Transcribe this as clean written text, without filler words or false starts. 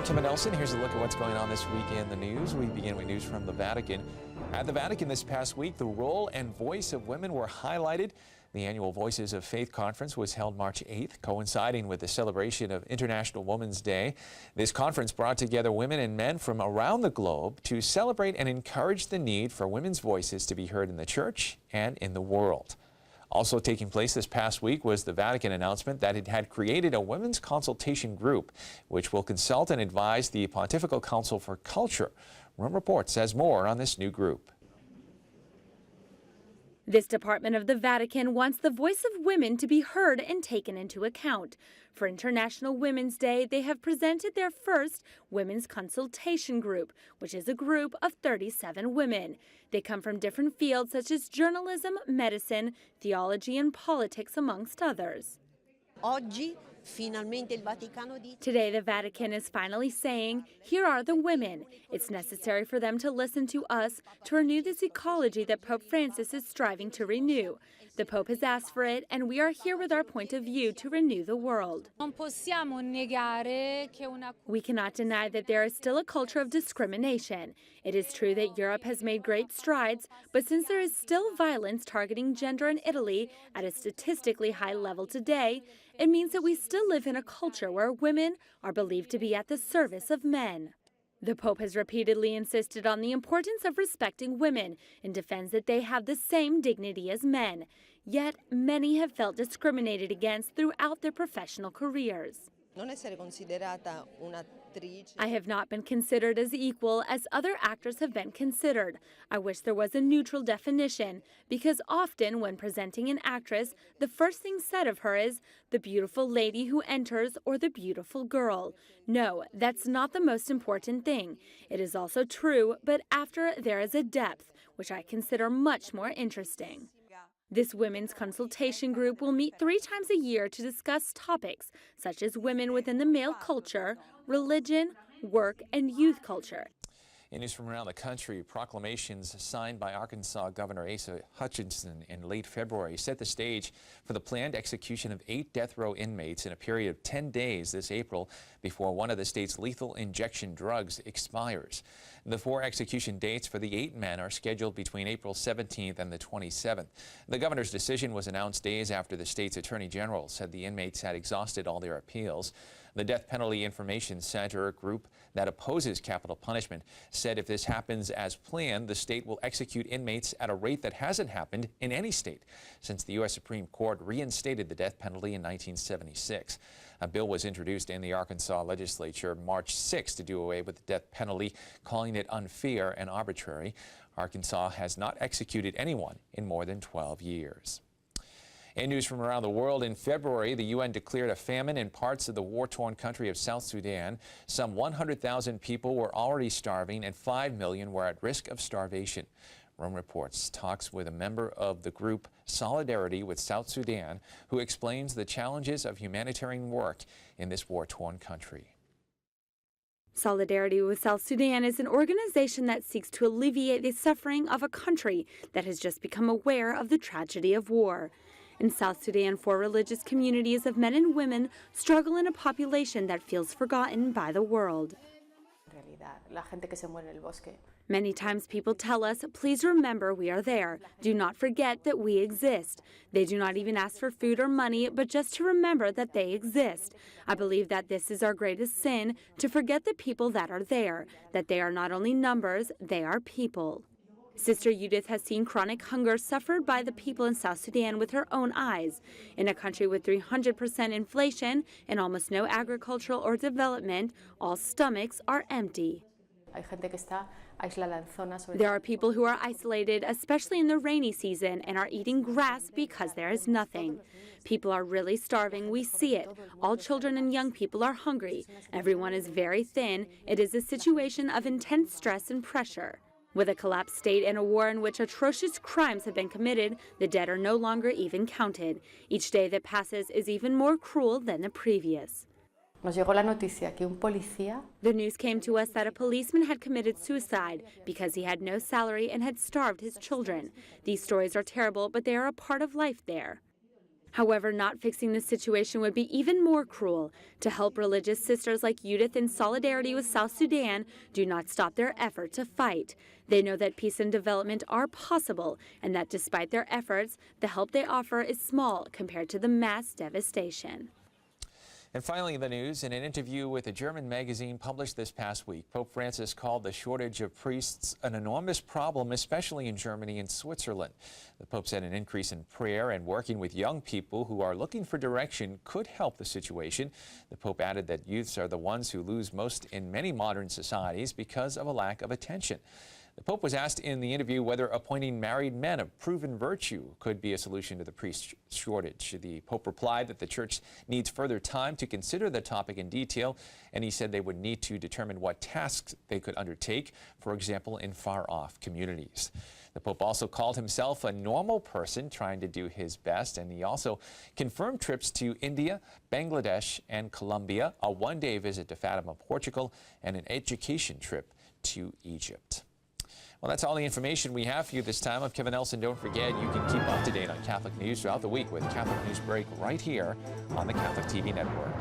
Tim and Nelson. Here's a look at what's going on this week in the news. We begin with news from the Vatican. At the Vatican this past week, the role and voice of women were highlighted. The annual Voices of Faith conference was held March 8th, coinciding with the celebration of International Women's Day. This conference brought together women and men from around the globe to celebrate and encourage the need for women's voices to be heard in the church and in the world. Also taking place this past week was the Vatican announcement that it had created a women's consultation group, which will consult and advise the Pontifical Council for Culture. Rome Report says more on this new group. This department of the Vatican wants the voice of women to be heard and taken into account. For International Women's Day, they have presented their first Women's Consultation Group, which is a group of 37 women. They come from different fields such as journalism, medicine, theology, and politics, amongst others. Today, the Vatican is finally saying, here are the women. It's necessary for them to listen to us to renew this ecology that Pope Francis is striving to renew. The Pope has asked for it, and we are here with our point of view to renew the world. We cannot deny that there is still a culture of discrimination. It is true that Europe has made great strides, but since there is still violence targeting gender in Italy at a statistically high level today, it means that we still live in a culture where women are believed to be at the service of men. The Pope has repeatedly insisted on the importance of respecting women and defends that they have the same dignity as men. Yet, many have felt discriminated against throughout their professional careers. I have not been considered as equal as other actors have been considered. I wish there was a neutral definition, because often when presenting an actress, the first thing said of her is the beautiful lady who enters or the beautiful girl. No, that's not the most important thing. It is also true, but after there is a depth, which I consider much more interesting. This women's consultation group will meet 3 times a year to discuss topics such as women within the male culture, religion, work, and youth culture. In news from around the country, proclamations signed by Arkansas Governor Asa Hutchinson in late February set the stage for the planned execution of 8 death row inmates in a period of 10 days this April before one of the state's lethal injection drugs expires. The 4 execution dates for the 8 men are scheduled between April 17th and the 27th. The governor's decision was announced days after the state's attorney general said the inmates had exhausted all their appeals. The Death Penalty Information Center, a group that opposes capital punishment, said if this happens as planned, the state will execute inmates at a rate that hasn't happened in any state since the U.S. Supreme Court reinstated the death penalty in 1976. A bill was introduced in the Arkansas legislature March 6 to do away with the death penalty, calling it unfair and arbitrary. Arkansas has not executed anyone in more than 12 years. In news from around the world, in February, the UN declared a famine in parts of the war-torn country of South Sudan. Some 100,000 people were already starving and 5 million were at risk of starvation. Rome Reports talks with a member of the group Solidarity with South Sudan, who explains the challenges of humanitarian work in this war-torn country. Solidarity with South Sudan is an organization that seeks to alleviate the suffering of a country that has just become aware of the tragedy of war. In South Sudan, 4 religious communities of men and women struggle in a population that feels forgotten by the world. Many times people tell us, please remember we are there. Do not forget that we exist. They do not even ask for food or money, but just to remember that they exist. I believe that this is our greatest sin, to forget the people that are there, that they are not only numbers, they are people. Sister Judith has seen chronic hunger suffered by the people in South Sudan with her own eyes. In a country with 300% inflation and almost no agricultural or development, all stomachs are empty. There are people who are isolated, especially in the rainy season, and are eating grass because there is nothing. People are really starving. We see it. All children and young people are hungry. Everyone is very thin. It is a situation of intense stress and pressure. With a collapsed state and a war in which atrocious crimes have been committed, the dead are no longer even counted. Each day that passes is even more cruel than the previous. The news came to us that a policeman had committed suicide because he had no salary and had starved his children. These stories are terrible, but they are a part of life there. However, not fixing the situation would be even more cruel. To help religious sisters like Judith in solidarity with South Sudan do not stop their effort to fight. They know that peace and development are possible, and that despite their efforts, the help they offer is small compared to the mass devastation. And finally in the news, in an interview with a German magazine published this past week, Pope Francis called the shortage of priests an enormous problem, especially in Germany and Switzerland. The Pope said an increase in prayer and working with young people who are looking for direction could help the situation. The Pope added that youths are the ones who lose most in many modern societies because of a lack of attention. The Pope was asked in the interview whether appointing married men of proven virtue could be a solution to the priest shortage. The Pope replied that the Church needs further time to consider the topic in detail, and he said they would need to determine what tasks they could undertake, for example, in far-off communities. The Pope also called himself a normal person trying to do his best, and he also confirmed trips to India, Bangladesh, and Colombia, a one-day visit to Fatima, Portugal, and an education trip to Egypt. Well, that's all the information we have for you this time. I'm Kevin Nelson. Don't forget, you can keep up to date on Catholic news throughout the week with Catholic Newsbreak right here on the Catholic TV network.